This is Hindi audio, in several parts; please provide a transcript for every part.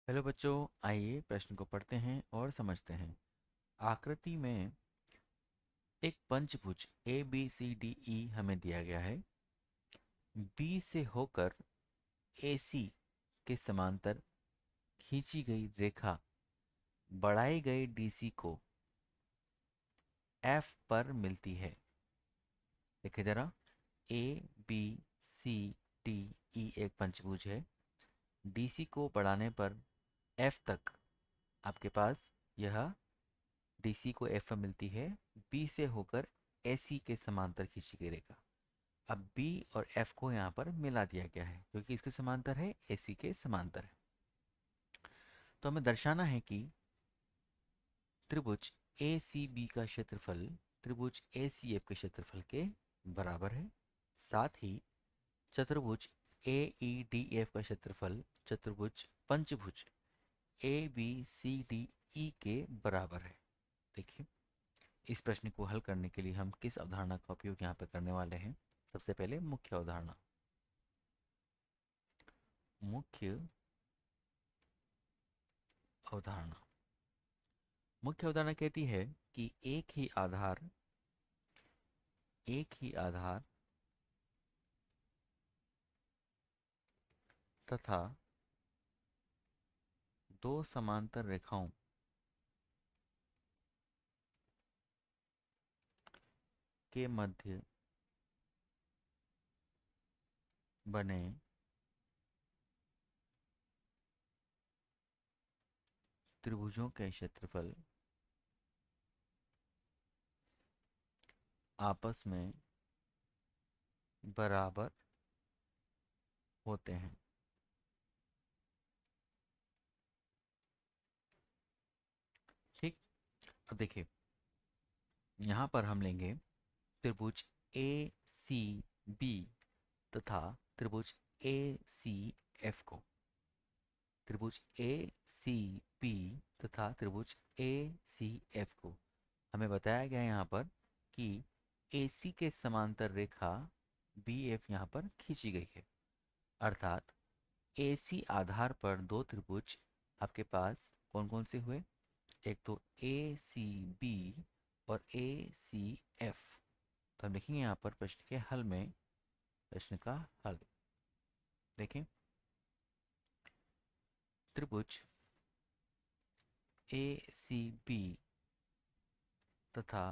हेलो बच्चों, आइए प्रश्न को पढ़ते हैं और समझते हैं। आकृति में एक पंचभुज A B C D E हमें दिया गया है। बी से होकर ए सी के समांतर खींची गई रेखा बढ़ाई गई डी सी को एफ पर मिलती है। देखिए जरा, A B C D E एक पंचभुज है। डी सी को बढ़ाने पर एफ तक आपके पास यह डीसी को एफ में मिलती है। बी से होकर एसी के समांतर खींची गई रेखा। अब बी और एफ को यहाँ पर मिला दिया गया है क्योंकि इसके समांतर है, एसी के समांतर है। तो हमें दर्शाना है कि त्रिभुज ए सी बी का क्षेत्रफल त्रिभुज ए सी एफ के क्षेत्रफल के बराबर है। साथ ही चतुर्भुज ए ई डी एफ का क्षेत्रफल चतुर्भुज पंचभुज A B C D E के बराबर है। देखिए, इस प्रश्न को हल करने के लिए हम किस अवधारणा का उपयोग यहाँ पर करने वाले हैं। सबसे पहले मुख्य अवधारणा। मुख्य अवधारणा मुख्य अवधारणा कहती है कि एक ही आधार तथा दो समांतर रेखाओं के मध्य बने त्रिभुजों के क्षेत्रफल आपस में बराबर होते हैं। ठीक। अब देखिए, यहाँ पर हम लेंगे त्रिभुज ए सी बी तथा त्रिभुज ए सी एफ को। त्रिभुज ए सी बी तथा त्रिभुज ए सी एफ को हमें बताया गया है यहाँ पर कि ए सी के समांतर रेखा बी एफ यहाँ पर खींची गई है। अर्थात ए सी आधार पर दो त्रिभुज आपके पास कौन कौन से हुए? एक तो ए सी बी और ए सी एफ। तो हम लिखेंगे यहाँ पर प्रश्न के हल में, प्रश्न का हल देखें। त्रिभुज ए सी बी तथा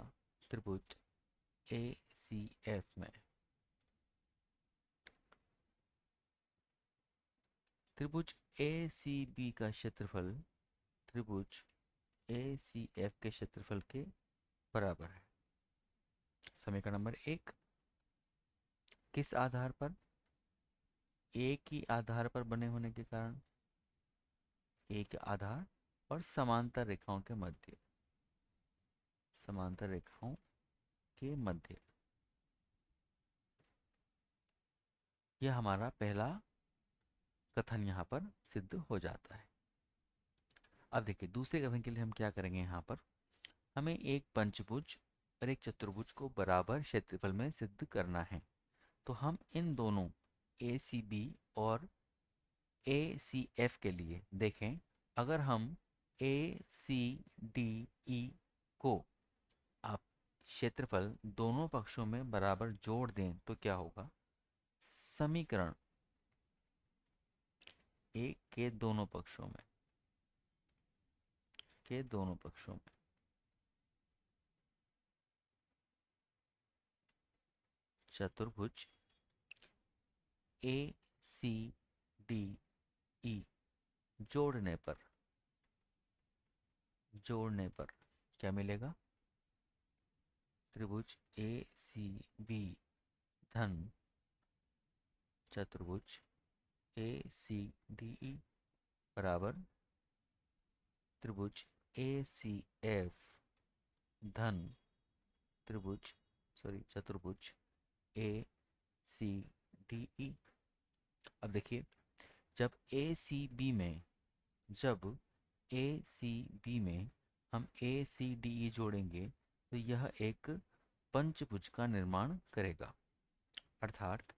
त्रिभुज ए सी एफ में त्रिभुज ए सी बी का क्षेत्रफल त्रिभुज ए सी एफ के क्षेत्रफल के बराबर है। समीकरण नंबर एक, किस आधार पर? एक ही आधार पर बने होने के कारण एक आधार और समांतर रेखाओं के मध्य, समांतर रेखाओं के मध्य, यह हमारा पहला कथन यहाँ पर सिद्ध हो जाता है। अब देखिए, दूसरे कथन के लिए हम क्या करेंगे। यहाँ पर हमें एक पंचभुज और एक चतुर्भुज को बराबर क्षेत्रफल में सिद्ध करना है। तो हम इन दोनों ए सी बी और ए सी एफ के लिए देखें, अगर हम ए सी डी ई को आप क्षेत्रफल दोनों पक्षों में बराबर जोड़ दें तो क्या होगा? समीकरण एक के दोनों पक्षों में चतुर्भुज ए सी डी ई जोड़ने पर क्या मिलेगा? त्रिभुज ए सी बी धन चतुर्भुज ए सी डी ई बराबर त्रिभुज ए सी एफ धन चतुर्भुज ए सी डी ई। अब देखिए, जब ए सी बी में जब ए सी बी में हम ए सी डी ई जोड़ेंगे तो यह एक पंचभुज का निर्माण करेगा। अर्थात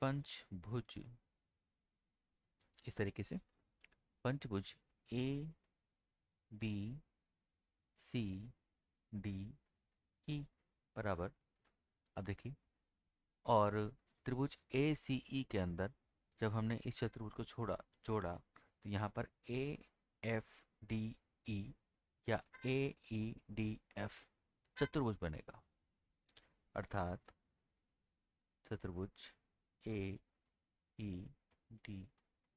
पंचभुज इस तरीके से पंचभुज A B C D E बराबर, अब देखिए, और त्रिभुज ए सी ई के अंदर जब हमने इस चतुर्भुज को जोड़ा तो यहाँ पर ए एफ डी ई या ए ई डी एफ चतुर्भुज बनेगा, अर्थात चतुर्भुज ए ई डी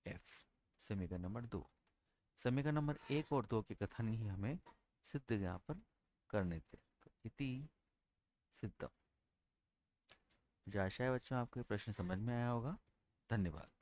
एफ। समीकरण नंबर 2। समीकरण नंबर 1 और 2 के कथन ही हमें सिद्ध यहाँ पर करने थे, तो इति सिद्धम। मुझे आशा है बच्चों आपको ये प्रश्न समझ में आया होगा। धन्यवाद।